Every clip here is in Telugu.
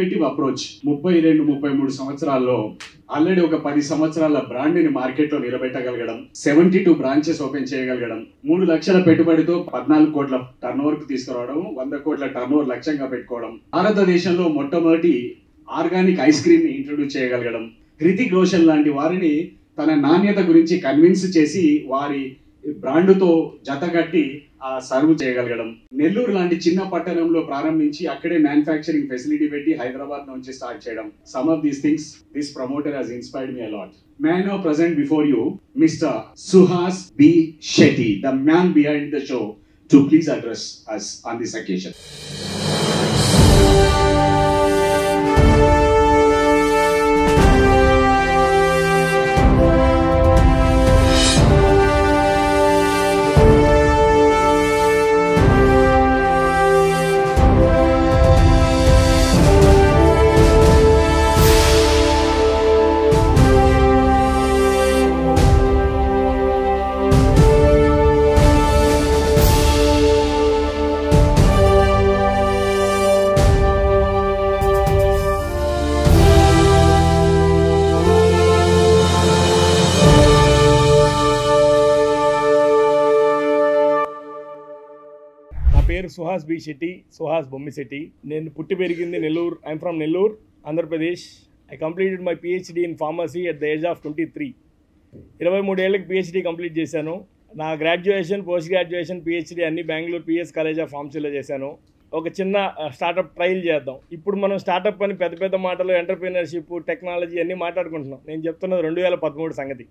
ఇన్నోవేటివ్ అప్రోచ్ 32-33 సంవత్సరాల్లో ఆల్రెడీ ఒక 10 సంవత్సరాల బ్రాండ్ ని మార్కెట్ లో నిలబెట్టగలగడం, 72 బ్రాంచెస్ ఓపెన్ చేయగలగడం, 3 లక్షల పెట్టుబడితో 14 కోట్ల టర్న్ ఓవర్ కు తీసుకురావడం, 100 కోట్ల టర్న్ ఓవర్ లక్ష్యంగా పెట్టుకోవడం, భారతదేశంలో మొట్టమొదటి ఆర్గానిక్ ఐస్ క్రీమ్ ని ఇంట్రొడ్యూస్ చేయగలగడం, హృతిక్ రోషన్ లాంటి వారిని తన నాణ్యత గురించి కన్విన్స్ చేసి వారి బ్రాండ్తో జతగట్టి సర్వ్ చేయగలగడం, నెల్లూరు లాంటి చిన్న పట్టణంలో ప్రారంభించి అక్కడే మ్యానుఫ్యాక్చరింగ్ ఫెసిలిటీ పెట్టి హైదరాబాద్ నుంచి స్టార్ట్ చేయడం. Some of these things this promoter has inspired me a lot. May I now present before you Mr. Suhas B. Shetty, the man behind the show, to please address us on this occasion. పేరు సుహాస్ బి శెట్టి, సుహాస్ బొమ్మిశెట్టి. నేను పుట్టి పెరిగింది Nellore. I'm from Nellore, Andhra Pradesh. I completed my PhD in pharmacy at the age of 23. 23 ఏళ్ళకి పిహెచ్డి కంప్లీట్ చేశాను. నా గ్రాడ్యుయేషన్, పోస్ట్ గ్రాడ్యుయేషన్, పిహెచ్డి అన్ని బెంగళూరు పిఎస్ కాలేజ్ ఆఫ్ ఫార్మసీలో చేశాను. ఒక చిన్న స్టార్టప్ ట్రయల్ చేద్దాం. ఇప్పుడు మనం స్టార్టప్ అని పెద్ద పెద్ద మాటలు, ఎంటర్ప్రీనర్షిప్, టెక్నాలజీ అన్నీ మాట్లాడుకుంటున్నాం. నేను చెప్తున్నది 2013 సంగతి.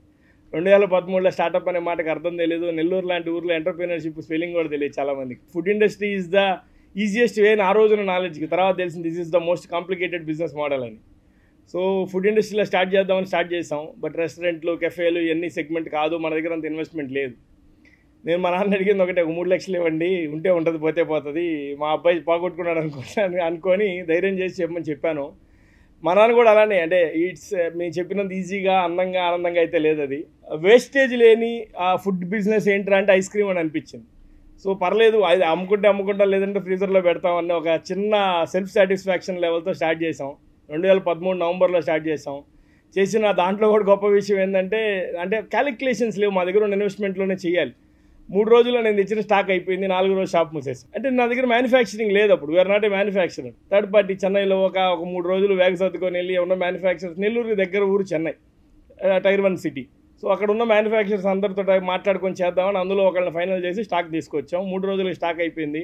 2013లో స్టార్టప్ అనే మాటకు అర్థం తెలియదు. నెల్లూరు లాంటి ఊర్లో ఎంటర్ప్రీనర్షిప్ స్పెల్లింగ్ కూడా తెలియదు చాలామందికి. Food industry is the easiest way అని ఆ రోజున నాలెడ్జ్కి. తర్వాత తెలిసింది this is the most complicated business model అని. సో ఫుడ్ ఇండస్ట్రీలో స్టార్ట్ చేద్దామని స్టార్ట్ చేసాం. బట్ రెస్టారెంట్లు, కెఫేలు ఇవన్నీ సెగ్మెంట్ కాదు, మన దగ్గర అంత ఇన్వెస్ట్మెంట్ లేదు. నేను మా నాన్న అడిగింది ఒకటే, ఒక 3 లక్షలు ఇవ్వండి, ఉంటే ఉంటుంది, పోతే పోతుంది, మా అబ్బాయి పోగొట్టుకున్నాడు అనుకొని ధైర్యం చేసి చెప్పమని చెప్పాను. మా నాన్న కూడా అలానే, అంటే మేము చెప్పినంత ఈజీగా, అందంగా, ఆనందంగా అయితే లేదు. అది వేస్టేజ్ లేని ఫుడ్ బిజినెస్ ఏంట్రా అంటే ఐస్ క్రీమ్ అని అనిపించింది. సో పర్లేదు, అది అమ్ముకుంటా లేదంటే ఫ్రీజర్లో పెడతామని ఒక చిన్న సెల్ఫ్ సాటిస్ఫాక్షన్ లెవెల్తో స్టార్ట్ చేసాం. 2013 నవంబర్లో స్టార్ట్ చేసాం. చేసిన దాంట్లో కూడా గొప్ప విషయం ఏంటంటే, అంటే క్యాలిక్యులేషన్స్ లేవు, మా దగ్గర ఉన్న ఇన్వెస్ట్మెంట్లోనే చేయాలి. 3 రోజుల్లో నేను తెచ్చిన స్టాక్ అయిపోయింది. 4 రోజు షాప్ మూసేసి. అంటే నా దగ్గర మ్యానుఫ్యాక్చరింగ్ లేదు అప్పుడు. We are not a manufacturer. Third party చెన్నైలో ఒక 3 రోజులు వ్యాగ్ సర్దుకొని వెళ్ళి ఉన్న మ్యానుఫ్యాక్చరర్స్, నెల్లూరు దగ్గర ఊరు చెన్నై, టైర్ 1 సిటీ. సో అక్కడ ఉన్న మ్యానుఫ్యాక్చరర్స్ అందరితో మాట్లాడుకొని చేద్దామని అందులో ఒకళ్ళని ఫైనల్ చేసి స్టాక్ తీసుకొచ్చాం. 3 రోజులకి స్టాక్ అయిపోయింది.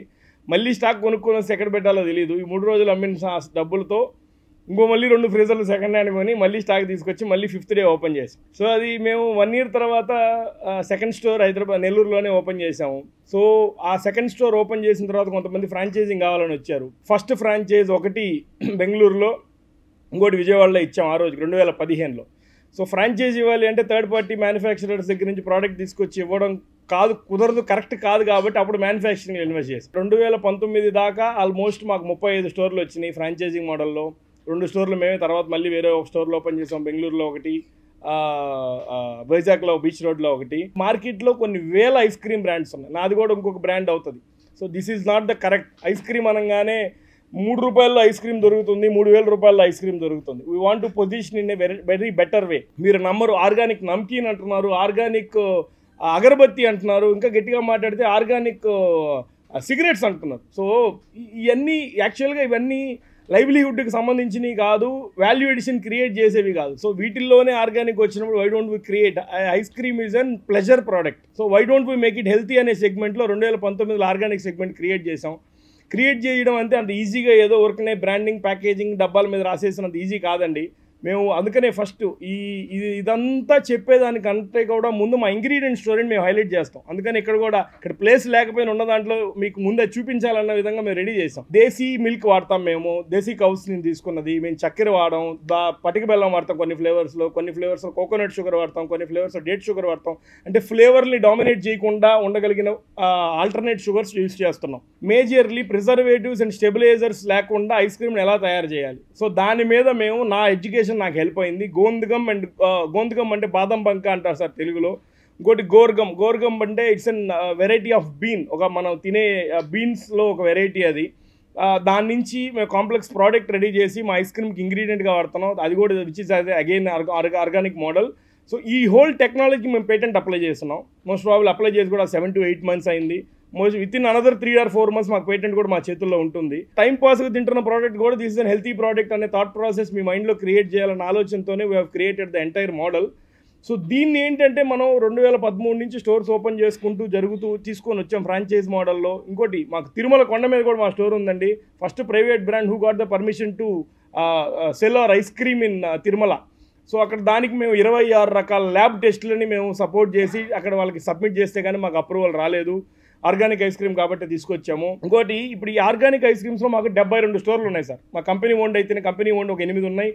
మళ్ళీ స్టాక్ కొనుక్కొని వస్తే ఎక్కడ పెట్టాలో తెలియదు. ఈ 3 రోజులు అమ్మిన డబ్బులతో ఇంకో మళ్ళీ 2 ఫ్రీజర్లు సెకండ్ హ్యాండ్ కొని మళ్ళీ స్టాక్ తీసుకొచ్చి మళ్ళీ 5th డే ఓపెన్ చేసాం. సో అది మేము 1 year తర్వాత సెకండ్ స్టోర్ హైదరాబాద్ నెల్లూరులోనే ఓపెన్ చేసాము. సో ఆ సెకండ్ స్టోర్ ఓపెన్ చేసిన తర్వాత కొంతమంది ఫ్రాంచైజింగ్ కావాలని వచ్చారు. ఫస్ట్ ఫ్రాంచైజ్ ఒకటి బెంగళూరులో, ఇంకోటి విజయవాడలో ఇచ్చాం ఆ రోజు 2015లో. సో ఫ్రాంచైజ్ ఇవ్వాలి అంటే థర్డ్ పార్టీ మ్యానుఫ్యాక్చరర్స్ దగ్గర నుంచి ప్రోడక్ట్ తీసుకొచ్చి ఇవ్వడం కుదరదు, కరెక్ట్ కాదు. కాబట్టి అప్పుడు మ్యానుఫ్యాక్చరింగ్ ఇన్వెస్ట్ చేసాం. 2019 దాకా ఆల్మోస్ట్ మాకు 35 స్టోర్లు వచ్చినాయి ఫ్రాంచైజింగ్ మోడల్లో. 2 స్టోర్లు మేమే, తర్వాత మళ్ళీ వేరే ఒక స్టోర్లో ఓపెన్ చేసాం. బెంగళూరులో ఒకటి, వైజాగ్లో బీచ్ రోడ్లో ఒకటి. మార్కెట్లో కొన్ని వేల ఐస్ క్రీమ్ బ్రాండ్స్ ఉన్నాయి. నాది కూడా ఇంకొక బ్రాండ్ అవుతుంది. So this is not the correct. Ice cream అనగానే 3 రూపాయల్లో ఐస్ క్రీమ్ దొరుకుతుంది, 3000 రూపాయల్లో ఐస్ క్రీమ్ దొరుకుతుంది. We want to position in a very better way. మీరు నమ్మరు, ఆర్గానిక్ నమ్కీన్ అంటున్నారు, ఆర్గానిక్ అగరబత్తి అంటున్నారు, ఇంకా గట్టిగా మాట్లాడితే ఆర్గానిక్ సిగరెట్స్ అంటున్నారు. సో ఇవన్నీ యాక్చువల్గా ఇవన్నీ లైవ్లీహుడ్కి సంబంధించినవి కాదు, వాల్యూ ఎడిషన్ క్రియేట్ చేసేవి కాదు. సో వీటిల్లోనే ఆర్గానిక్ వచ్చినప్పుడు why don't we create ice cream is an pleasure product. So why don't we make it healthy అనే సెగ్మెంట్లో 2019లో ఆర్గానిక్ సెగ్మెంట్ క్రియేట్ చేసాం. క్రియేట్ చేయడం అంటే అంత ఈజీగా ఏదో ఊరికనే బ్రాండింగ్, ప్యాకేజింగ్, డబ్బాల మీద రాసేసినంత ఈజీ కాదండి. మేము అందుకనే ఫస్ట్ ఇదంతా చెప్పేదానికంటే కూడా ముందు మా ఇంగ్రీడియంట్ స్టోరీని మేము హైలైట్ చేస్తాం. అందుకని ఇక్కడ ప్లేస్ లేకపోయినా ఉన్న దాంట్లో మీకు ముందే చూపించాలన్న విధంగా మేము రెడీ చేసాం. దేశీ మిల్క్ వాడతాం మేము, దేశీ కౌస్ నుంచి తీసుకున్నది. మేము చక్కెర వాడడం, పటిక బెల్లం వాడతాం కొన్ని ఫ్లేవర్స్లో కోకోనట్ షుగర్ వాడతాం, కొన్ని ఫ్లేవర్స్లో డేట్ షుగర్ వాడతాం. అంటే ఫ్లేవర్ని డామినేట్ చేయకుండా ఉండగలిగిన ఆల్టర్నేట్ షుగర్స్ యూజ్ చేస్తున్నాం. మేజర్లీ ప్రిజర్వేటివ్స్ అండ్ స్టెబిలైజర్స్ లేకుండా ఐస్ క్రీమ్ని ఎలా తయారు చేయాలి. సో దాని మీద మేము, నా ఎడ్యుకేషన్ నాకు హెల్ప్ అయింది. గోందగం అంటే బాదం బంక అంటారు సార్ తెలుగులో. ఇంకోటి గోర్గమ్ అంటే it's an variety of bean, ఒక మనం తినే బీన్స్లో ఒక వెరైటీ. అది దాని నుంచి మేము కాంప్లెక్స్ ప్రోడక్ట్ రెడీ చేసి మా ఐస్ క్రీమ్కి ఇంగ్రీడియంట్గా వాడుతున్నాం. అది కూడా which is again organic model. So ఈ హోల్ టెక్నాలజీకి మేము పేటెంట్ అప్లై చేస్తున్నాం. మోస్ట్ ప్రాబబ్లీ అప్లై చేసి కూడా 7 to 8 months అయింది. Most with in another 3 or 4 months మాకు పేటెంట్ కూడా మా చేతుల్లో ఉంటుంది. టైం పాస్గా తింటున్న ప్రోడక్ట్ కూడా this is an healthy product అనే థాట్ ప్రాసెస్ మీ మైండ్లో క్రియేట్ చేయాలన్న ఆలోచనతోనే we have created the entire model. So దీన్ని ఏంటంటే మనం 2013 నుంచి స్టోర్స్ ఓపెన్ చేసుకుంటూ తీసుకొని వచ్చాం ఫ్రాంచైజ్ మోడల్లో. ఇంకోటి మాకు తిరుమల కొండ మీద కూడా మా స్టోర్ ఉందండి. First private brand who got the permission to cell our eyes cream in Tirumala. So అక్కడ దానికి మేము 26 రకాల ల్యాబ్ టెస్టులని మేము సపోర్ట్ చేసి అక్కడ వాళ్ళకి సబ్మిట్ చేస్తే కానీ మాకు అప్రూవల్ రాలేదు. ఆర్గానిక్ ఐస్ క్రీమ్ కాబట్టి తీసుకొచ్చాము. ఇంకోటి ఇప్పుడు ఈ ఆర్గానిక్ ఐస్ క్రీమ్స్లో మాకు 72 స్టోర్లు ఉన్నాయి సార్. మా కంపెనీ ఓన్డ్ అయితేనే కంపెనీ ఓన్డ్ ఒక 8 ఉన్నాయి,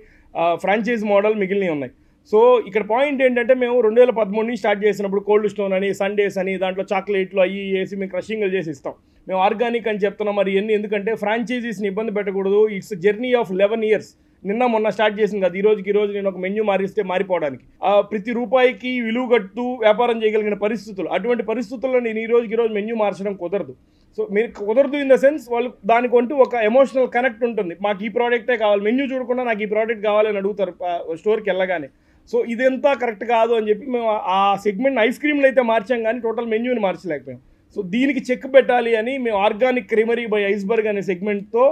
ఫ్రాంచైజ్ మోడల్ మిగిలినవి ఉన్నాయి. సో ఇక్కడ పాయింట్ ఏంటంటే మేము 2013 నుంచి స్టార్ట్ చేసినప్పుడు కోల్డ్ స్టోన్ అని, సండేస్ అని, దాంట్లో చాక్లెట్లు అవి వేసి మేము క్రషింగ్లు చేసి ఇస్తాం. మేము ఆర్గానిక్ అని చెప్తున్నాం. మరి ఎందుకంటే ఫ్రాంచైజీస్ని ఇబ్బంది పెట్టకూడదు. It's journey of 11 years. నిన్న మొన్న స్టార్ట్ చేసింది కదా, ఈ రోజు నేను ఒక మెన్యూ మారిస్తే మారిపోవడానికి ప్రతి రూపాయికి విలువ కట్టు వ్యాపారం చేయగలిగిన పరిస్థితులు, అటువంటి పరిస్థితుల్లో నేను ఈ రోజు మెన్యూ మార్చడం కుదరదు. సో మీరు కుదరదు ఇన్ ద సెన్స్ వాళ్ళు దానికి అంటూ ఒక ఎమోషనల్ కనెక్ట్ ఉంటుంది. మాకు ఈ ప్రోడక్టే కావాలి, మెన్యూ చూడకుండా నాకు ఈ ప్రోడక్ట్ కావాలని అడుగుతారు స్టోర్కి వెళ్ళగానే. సో ఇదంతా కరెక్ట్ కాదు అని చెప్పి మేము ఆ సెగ్మెంట్ ఐస్ క్రీమ్లు అయితే మార్చాం కానీ టోటల్ మెన్యూని మార్చలేకపోయాం. సో దీనికి చెక్ పెట్టాలి అని మేము ఆర్గానిక్ క్రీమరీ బై ఐస్బర్గ్ అనే సెగ్మెంట్తో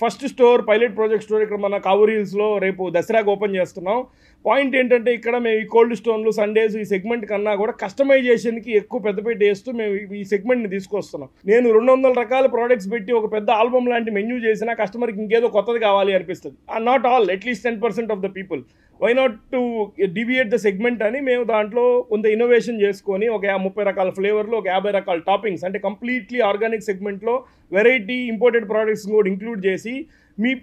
first store pilot project store ఇక్కడ మన కావూర్ హిల్స్లో రేపు దసరాకు ఓపెన్ చేస్తున్నాం. పాయింట్ ఏంటంటే ఇక్కడ మేము ఈ కోల్డ్ స్టోన్లు, సండేస్ ఈ సెగ్మెంట్ కన్నా కూడా కస్టమైజేషన్కి ఎక్కువ పెద్దపీట వేస్తూ మేము ఈ సెగ్మెంట్ని తీసుకొస్తున్నాం. నేను 200 రకాల ప్రోడక్ట్స్ పెట్టి ఒక పెద్ద ఆల్బమ్ లాంటి మెన్యూ చేసినా కస్టమర్కి ఇంకేదో కొత్తది కావాలి అనిపిస్తుంది. Not all, at least 10% of the people. Why not to deviate the segment అని మేము దాంట్లో కొంత ఇన్నోవేషన్ చేసుకొని ఒక 30 రకాల ఫ్లేవర్లు, ఒక 50 రకాల టాపింగ్స్, అంటే కంప్లీట్లీ ఆర్గానిక్ సెగ్మెంట్లో వెరైటీ ఇంపోర్టెడ్ ప్రోడక్ట్స్ కూడా ఇంక్లూడ్ చేసి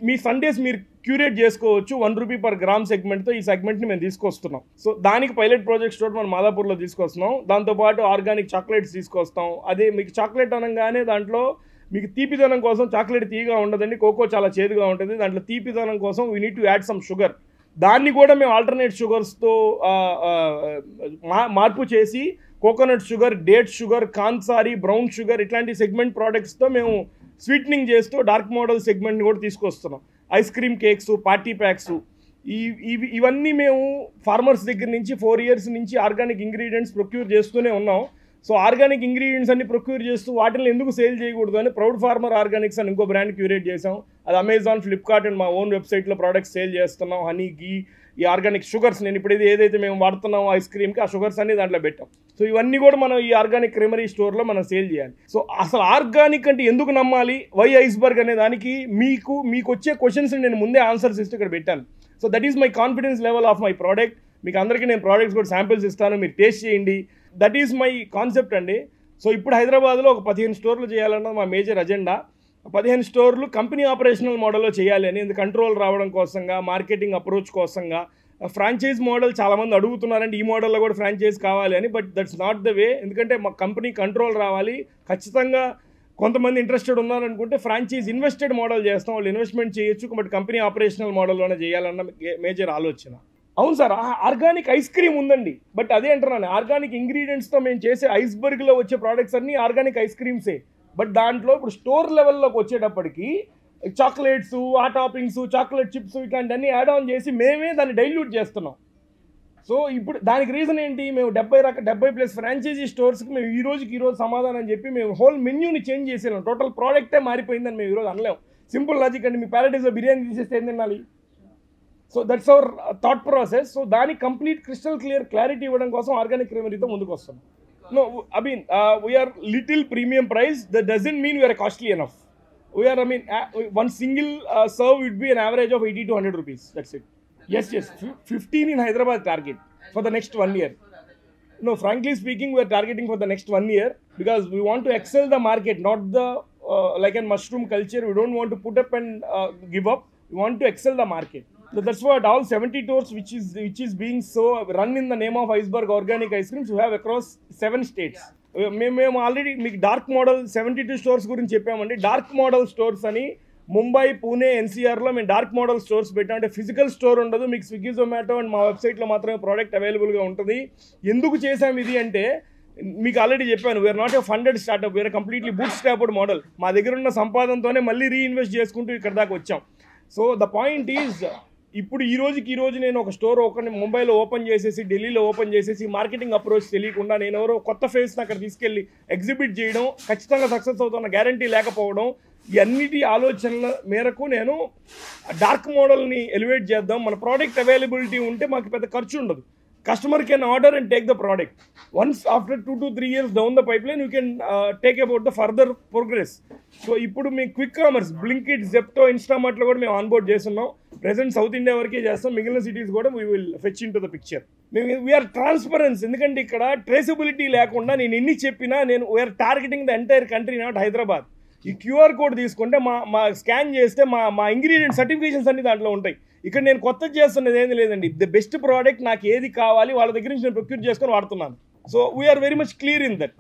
మీ సండేస్ మీరు క్యూరేట్ చేసుకోవచ్చు. 1 రూపీ per gram సెగ్మెంట్తో ఈ సెగ్మెంట్ని మేము తీసుకొస్తున్నాం. సో దానికి పైలట్ ప్రాజెక్ట్ స్టోర్ మనం మాదాపూర్లో తీసుకొస్తున్నాం. దాంతోపాటు ఆర్గానిక్ చాక్లెట్స్ తీసుకొస్తాం. అదే మీకు చాక్లెట్ అనగానే దాంట్లో మీకు తీపిదనం కోసం చాక్లెట్ తీయగా ఉండదండి, కోకో చాలా చేదుగా ఉంటుంది. దాంట్లో తీపిదనం కోసం we need to add some sugar. దాన్ని కూడా మేము ఆల్టర్నేట్ షుగర్స్తో మార్పు చేసి కోకోనట్ షుగర్, డేట్ షుగర్, కాన్సారీ, బ్రౌన్ షుగర్ ఇట్లాంటి సెగ్మెంట్ ప్రోడక్ట్స్తో మేము స్వీట్నింగ్ చేస్తూ డార్క్ మోడల్ సెగ్మెంట్ని కూడా తీసుకొస్తున్నాం. Ice cream cakes, party packs, ఇవన్నీ మేము ఫార్మర్స్ దగ్గర నుంచి 4 years నుంచి ఆర్గానిక్ ఇంగ్రీడియంట్స్ ప్రొక్యూర్ చేస్తూనే ఉన్నాం. సో ఆర్గానిక్ ఇంగ్రీడియంట్స్ అన్ని ప్రొక్యూర్ చేస్తూ వాటిని ఎందుకు సేల్ చేయకూడదు అని ప్రౌడ్ ఫార్మర్ ఆర్గానిక్స్ అని ఇంకో బ్రాండ్ క్యూరేట్ చేసాం. అది అమెజాన్, ఫ్లిప్కార్ట్ అండ్ మా ఓన్ వెబ్సైట్లో ప్రోడక్ట్స్ సేల్ చేస్తున్నాం. హనీ, గీ, ఈ ఆర్గానిక్ షుగర్స్ నేను ఇప్పుడు ఏదైతే మేము వాడుతున్నాం ఐస్ క్రీమ్కి ఆ షుగర్స్ అన్ని దాంట్లో పెట్టాం. సో ఇవన్నీ కూడా మనం ఈ ఆర్గానిక్ క్రీమరీ స్టోర్లో మనం సేల్ చేయాలి. సో అసలు ఆర్గానిక్ అంటే ఎందుకు నమ్మాలి, వై ఐస్బర్గ్ అనే దానికి మీకు వచ్చే క్వశ్చన్స్ నేను ముందే ఆన్సర్స్ ఇస్తూ ఇక్కడ పెట్టాను. So that is my confidence level of my product. మీకు అందరికీ నేను ప్రోడక్ట్స్ కూడా శాంపిల్స్ ఇస్తాను, మీరు టేస్ట్ చేయండి. దట్ ఈస్ మై కాన్సెప్ట్ అండి. సో ఇప్పుడు హైదరాబాద్లో ఒక 15 స్టోర్లు చేయాలన్నది మా మేజర్ అజెండా. 15 స్టోర్లు కంపెనీ ఆపరేషనల్ మోడల్లో చేయాలి అని, కంట్రోల్ రావడం కోసంగా, మార్కెటింగ్ అప్రోచ్ కోసంగా. ఫ్రాంచైజ్ మోడల్ చాలామంది అడుగుతున్నారంటే ఈ మోడల్లో కూడా ఫ్రాంచైజ్ కావాలి అని, but that's not the way. ఎందుకంటే మా కంపెనీ కంట్రోల్ రావాలి. ఖచ్చితంగా కొంతమంది ఇంట్రెస్టెడ్ ఉన్నారనుకుంటే ఫ్రాంచైజ్ ఇన్వెస్టెడ్ మోడల్ చేస్తాం, వాళ్ళు ఇన్వెస్ట్మెంట్ చేయొచ్చు, బట్ కంపెనీ ఆపరేషనల్ మోడల్లోనే చేయాలన్న మేజర్ ఆలోచన. అవును సార్, ఆర్గానిక్ ఐస్ క్రీమ్ ఉందండి, బట్ అదే అంటున్నాను, ఆర్గానిక్ ఇంగ్రీడియంట్స్తో మేము చేసే ఐస్బర్గ్లో వచ్చే ప్రోడక్ట్స్ అన్నీ ఆర్గానిక్ ఐస్ క్రీమ్సే. బట్ దాంట్లో ఇప్పుడు స్టోర్ లెవెల్లోకి వచ్చేటప్పటికి చాక్లెట్స్, ఆ టాపింగ్స్, చాక్లెట్ చిప్స్ ఇట్లాంటివన్నీ యాడ్ ఆన్ చేసి మేమే దాన్ని డైల్యూట్ చేస్తున్నాం. సో ఇప్పుడు దానికి రీజన్ ఏంటి, మేము 70+ ఫ్రాంచైజీ స్టోర్స్కి మేము ఈ రోజు సమాధానం చెప్పి మేము హోల్ మెన్యూని చేంజ్ చేసేలాం. టోటల్ ప్రోడక్టే మారిపోయిందని మేము ఈరోజు అనలేం. సింపుల్ లాజిక్ అండి, మీ ప్యారడైజ్లో బిర్యానీ తీసేస్తే ఏం తినాలి? So that's our thought process. So దానికి కంప్లీట్ క్లారిటీ ఇవ్వడం కోసం ఆర్గానిక్ క్రీమరీతో ముందుకు వస్తున్నాం. No, I mean we are little premium price. That doesn't mean we are costly enough. We are, one single serve would be an average of 80 to 100 rupees. That's it. Yes. 15 in Hyderabad target for the next 1 year. No, frankly speaking, we are targeting for the next 1 year because we want to excel the market, not the like a mushroom culture. We don't want to put up and give up. We want to excel the market. So that's what all 70 stores which is being so run in the name of Iceberg Organic Ice Creams we have across 7 states. మేము ఆల్రెడీ మీకు డార్క్ మోడల్ 72 స్టోర్స్ గురించి చెప్పామండి. డార్క్ మోడల్ స్టోర్స్ అని ముంబై, పూణే, ఎన్సీఆర్లో మేము డార్క్ మోడల్ స్టోర్స్ పెట్టాం. అంటే ఫిజికల్ స్టోర్ ఉండదు, మీకు స్విగ్గీ, జొమాటో అండ్ మా వెబ్సైట్లో మాత్రమే ప్రోడక్ట్ అవైలబుల్గా ఉంటుంది. ఎందుకు చేసాం ఇది అంటే మీకు ఆల్రెడీ చెప్పాను, we are not a funded startup, we are completely boot startup model. మా దగ్గర ఉన్న సంపాదనతోనే మళ్ళీ రీఇన్వెస్ట్ చేసుకుంటూ ఇక్కడ దాకా వచ్చాం. సో ద పాయింట్ ఈజ్, ఇప్పుడు ఈ రోజు నేను ఒక స్టోర్ ముంబైలో ఓపెన్ చేసేసి, ఢిల్లీలో ఓపెన్ చేసేసి, మార్కెటింగ్ అప్రోచ్ తెలియకుండా నేను ఎవరో కొత్త ఫేస్ని అక్కడ తీసుకెళ్ళి ఎగ్జిబిట్ చేయడం, ఖచ్చితంగా సక్సెస్ అవుతున్న గ్యారంటీ లేకపోవడం, ఇవన్నిటి ఆలోచనల మేరకు నేను డార్క్ మోడల్ని ఎలివేట్ చేద్దాం. మన ప్రోడక్ట్ అవైలబిలిటీ ఉంటే మాకు పెద్ద ఖర్చు ఉండదు. Customer can order and take the product. Once after 2 to 3 years down the pipeline you can take about the further progress. So ఇప్పుడు మీ క్విక్ కామర్స్, బ్లింకిట్, జెప్టో, ఇన్స్టామార్ట్లో కూడా మేము ఆన్బోర్డ్ చేస్తున్నాం. ప్రెసెంట్ సౌత్ ఇండియా వరకే చేస్తాం, మిగిలిన సిటీస్ కూడా we will fetch in to the picture. We are transparence, ఎందుకంటే ఇక్కడ ట్రేసబిలిటీ లేకుండా నేను ఎన్ని చెప్పినా, we are targeting the entire country, not Hyderabad. ఈ క్యూఆర్ కోడ్ తీసుకుంటే మా స్కాన్ చేస్తే మా ఇంగ్రీడియంట్ సర్టిఫికేషన్స్ అన్ని దాంట్లో ఉంటాయి. ఇక్కడ నేను కొత్తది చేస్తున్నది ఏమీ లేదండి. ద బెస్ట్ ప్రోడక్ట్ నాకు ఏది కావాలి వాళ్ళ దగ్గర నుంచి నేను ప్రొక్యూర్ చేసుకొని వాడుతున్నాను. So we are very much clear in that.